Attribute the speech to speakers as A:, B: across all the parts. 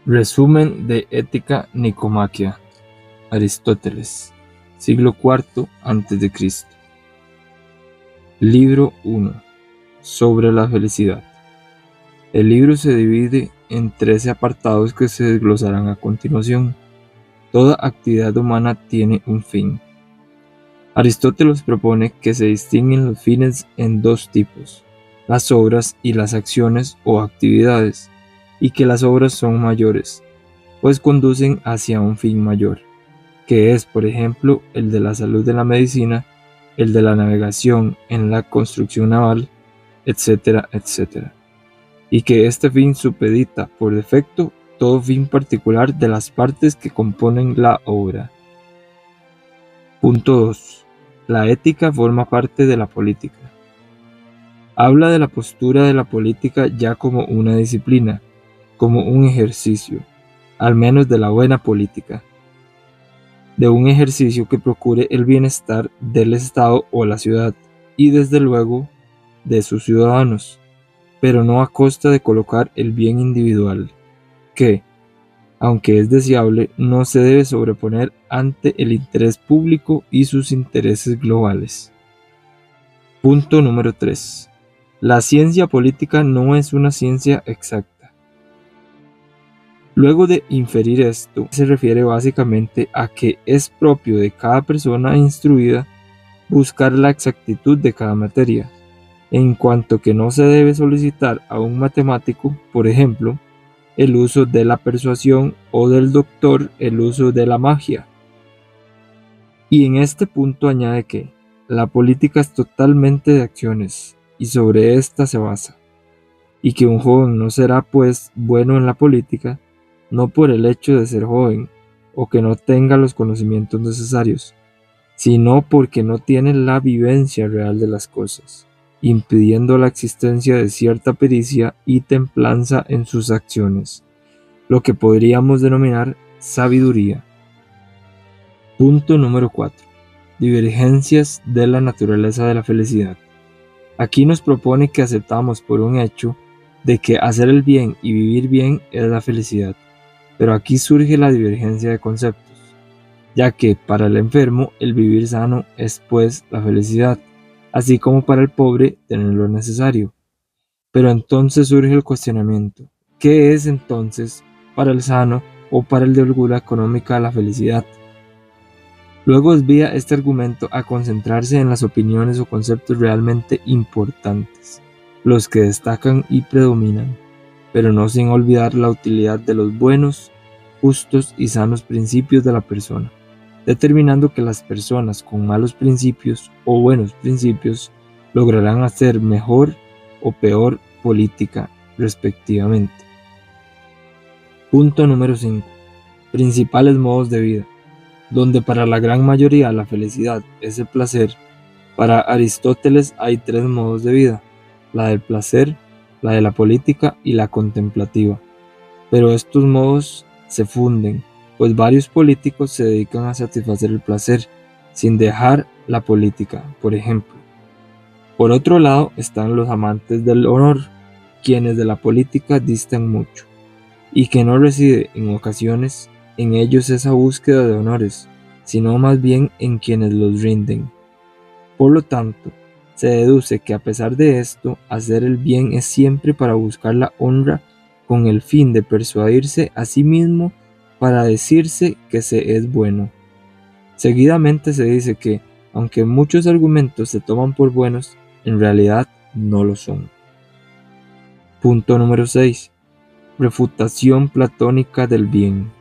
A: Resumen de Ética Nicomaquia, Aristóteles, siglo IV a.C. Libro 1. Sobre la felicidad. El libro se divide en 13 apartados que se desglosarán a continuación. Toda actividad humana tiene un fin. Aristóteles propone que se distinguen los fines en dos tipos, las obras y las acciones o actividades, y que las obras son mayores, pues conducen hacia un fin mayor, que es, por ejemplo, el de la salud de la medicina, el de la navegación en la construcción naval, etcétera, etcétera, y que este fin supedita por defecto todo fin particular de las partes que componen la obra. Punto 2. La ética forma parte de la política. Habla de la postura de la política ya como una disciplina, como un ejercicio, al menos de la buena política, de un ejercicio que procure el bienestar del Estado o la ciudad, y desde luego de sus ciudadanos, pero no a costa de colocar el bien individual, que, aunque es deseable, no se debe sobreponer ante el interés público y sus intereses globales. Punto número 3. La ciencia política no es una ciencia exacta. Luego de inferir esto, se refiere básicamente a que es propio de cada persona instruida buscar la exactitud de cada materia, en cuanto que no se debe solicitar a un matemático, por ejemplo, el uso de la persuasión o del doctor el uso de la magia. Y en este punto añade que la política es totalmente de acciones y sobre esta se basa, y que un joven no será pues bueno en la política no por el hecho de ser joven o que no tenga los conocimientos necesarios, sino porque no tiene la vivencia real de las cosas, impidiendo la existencia de cierta pericia y templanza en sus acciones, lo que podríamos denominar sabiduría. Punto número 4. Divergencias de la naturaleza de la felicidad. Aquí nos propone que aceptamos por un hecho de que hacer el bien y vivir bien es la felicidad, pero aquí surge la divergencia de conceptos, ya que para el enfermo el vivir sano es pues la felicidad, así como para el pobre tener lo necesario. Pero entonces surge el cuestionamiento, ¿qué es entonces para el sano o para el de holgura económica la felicidad? Luego desvía este argumento a concentrarse en las opiniones o conceptos realmente importantes, los que destacan y predominan, pero no sin olvidar la utilidad de los buenos, justos y sanos principios de la persona, determinando que las personas con malos principios o buenos principios lograrán hacer mejor o peor política, respectivamente. Punto número 5. Principales modos de vida. Donde para la gran mayoría la felicidad es el placer, para Aristóteles hay 3 modos de vida, la del placer, la de la política y la contemplativa. Pero estos modos se funden, pues varios políticos se dedican a satisfacer el placer, sin dejar la política, por ejemplo. Por otro lado están los amantes del honor, quienes de la política distan mucho, y que no reside en ocasiones en ellos esa búsqueda de honores, sino más bien en quienes los rinden. Por lo tanto, se deduce que a pesar de esto, hacer el bien es siempre para buscar la honra con el fin de persuadirse a sí mismo para decirse que se es bueno. Seguidamente se dice que, aunque muchos argumentos se toman por buenos, en realidad no lo son. Punto número 6. Refutación platónica del bien.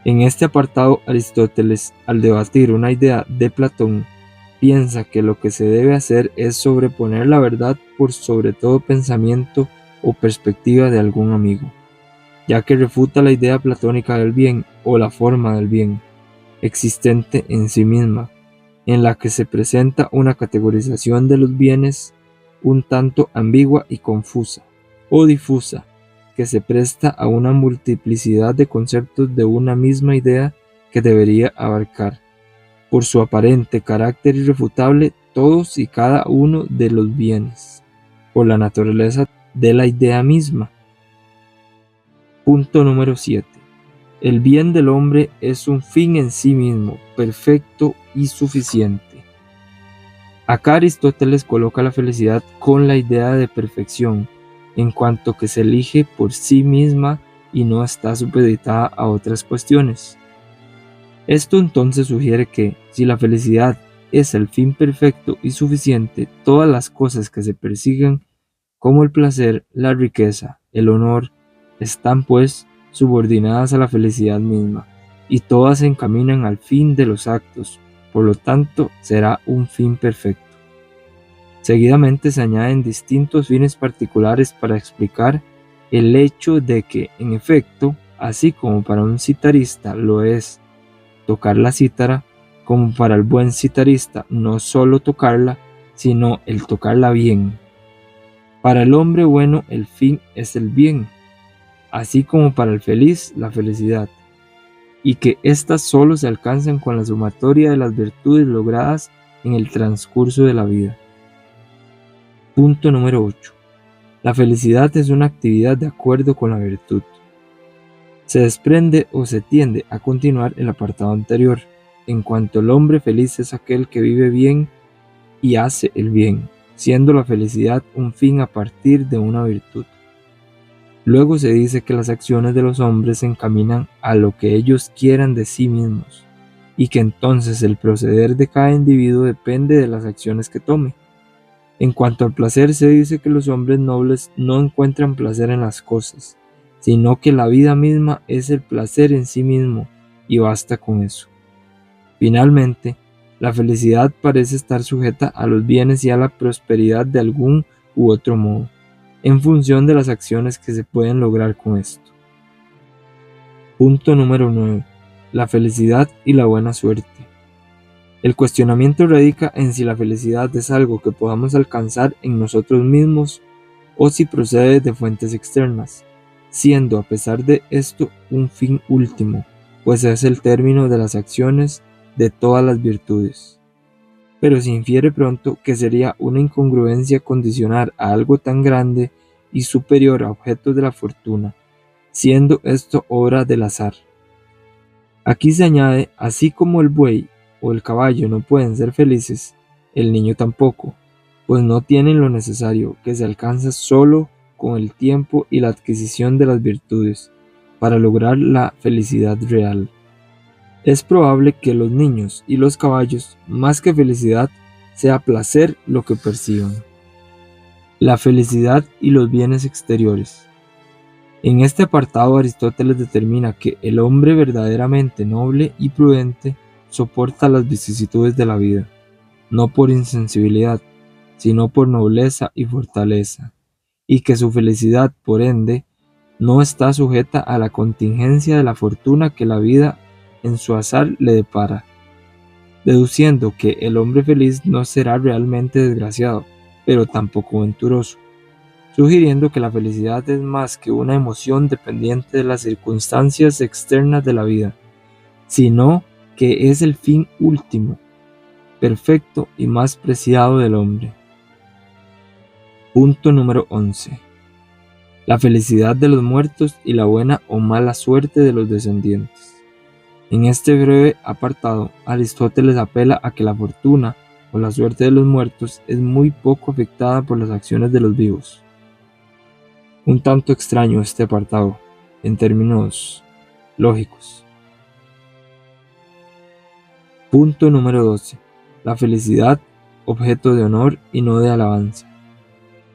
A: En este apartado, Aristóteles, al debatir una idea de Platón, piensa que lo que se debe hacer es sobreponer la verdad por sobre todo pensamiento o perspectiva de algún amigo, ya que refuta la idea platónica del bien o la forma del bien, existente en sí misma, en la que se presenta una categorización de los bienes un tanto ambigua y confusa, o difusa, que se presta a una multiplicidad de conceptos de una misma idea que debería abarcar, por su aparente carácter irrefutable, todos y cada uno de los bienes, por la naturaleza de la idea misma. Punto número 7. El bien del hombre es un fin en sí mismo, perfecto y suficiente. Acá Aristóteles coloca la felicidad con la idea de perfección, en cuanto que se elige por sí misma y no está supeditada a otras cuestiones. Esto entonces sugiere que, si la felicidad es el fin perfecto y suficiente, todas las cosas que se persiguen, como el placer, la riqueza, el honor, están pues subordinadas a la felicidad misma, y todas se encaminan al fin de los actos, por lo tanto será un fin perfecto. Seguidamente se añaden distintos fines particulares para explicar el hecho de que, en efecto, así como para un citarista lo es tocar la cítara, como para el buen citarista no solo tocarla, sino el tocarla bien. Para el hombre bueno el fin es el bien, así como para el feliz la felicidad, y que éstas solo se alcanzan con la sumatoria de las virtudes logradas en el transcurso de la vida. Punto número 8. La felicidad es una actividad de acuerdo con la virtud. Se desprende o se tiende a continuar el apartado anterior, en cuanto el hombre feliz es aquel que vive bien y hace el bien, siendo la felicidad un fin a partir de una virtud. Luego se dice que las acciones de los hombres se encaminan a lo que ellos quieran de sí mismos, y que entonces el proceder de cada individuo depende de las acciones que tome. En cuanto al placer, se dice que los hombres nobles no encuentran placer en las cosas, sino que la vida misma es el placer en sí mismo, y basta con eso. Finalmente, la felicidad parece estar sujeta a los bienes y a la prosperidad de algún u otro modo, en función de las acciones que se pueden lograr con esto. Punto número 9. La felicidad y la buena suerte. El cuestionamiento radica en si la felicidad es algo que podamos alcanzar en nosotros mismos o si procede de fuentes externas, siendo a pesar de esto un fin último, pues es el término de las acciones de todas las virtudes. Pero se infiere pronto que sería una incongruencia condicionar a algo tan grande y superior a objetos de la fortuna, siendo esto obra del azar. Aquí se añade, así como el buey o el caballo no pueden ser felices, el niño tampoco, pues no tienen lo necesario, que se alcanza solo con el tiempo y la adquisición de las virtudes, para lograr la felicidad real. Es probable que los niños y los caballos, más que felicidad, sea placer lo que perciban. La felicidad y los bienes exteriores. En este apartado Aristóteles determina que el hombre verdaderamente noble y prudente soporta las vicisitudes de la vida, no por insensibilidad, sino por nobleza y fortaleza, y que su felicidad, por ende, no está sujeta a la contingencia de la fortuna que la vida en su azar le depara, deduciendo que el hombre feliz no será realmente desgraciado, pero tampoco venturoso, sugiriendo que la felicidad es más que una emoción dependiente de las circunstancias externas de la vida, sino que es el fin último, perfecto y más preciado del hombre. Punto número 11. La felicidad de los muertos y la buena o mala suerte de los descendientes. En este breve apartado, Aristóteles apela a que la fortuna o la suerte de los muertos es muy poco afectada por las acciones de los vivos. Un tanto extraño este apartado, en términos lógicos. Punto número 12. La felicidad, objeto de honor y no de alabanza.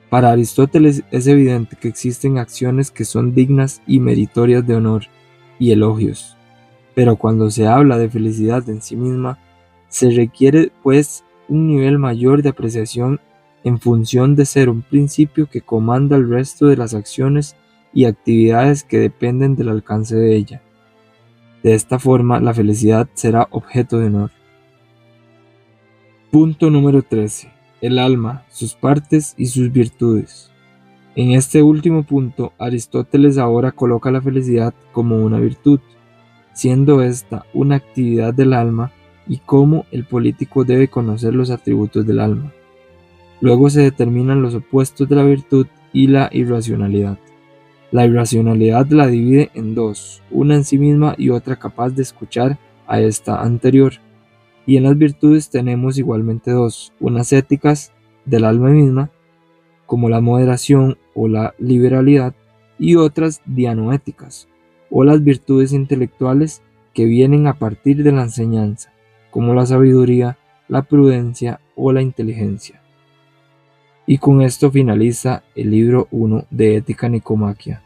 A: Para Aristóteles es evidente que existen acciones que son dignas y meritorias de honor y elogios, pero cuando se habla de felicidad en sí misma, se requiere pues un nivel mayor de apreciación en función de ser un principio que comanda el resto de las acciones y actividades que dependen del alcance de ella. De esta forma, la felicidad será objeto de honor. Punto número 13. El alma, sus partes y sus virtudes. En este último punto, Aristóteles ahora coloca la felicidad como una virtud, siendo esta una actividad del alma y cómo el político debe conocer los atributos del alma. Luego se determinan los opuestos de la virtud y la irracionalidad. La irracionalidad la divide en dos, una en sí misma y otra capaz de escuchar a esta anterior. Y en las virtudes tenemos igualmente dos, unas éticas del alma misma, como la moderación o la liberalidad, y otras dianoéticas, o las virtudes intelectuales que vienen a partir de la enseñanza, como la sabiduría, la prudencia o la inteligencia. Y con esto finaliza el libro 1 de Ética Nicomaquia.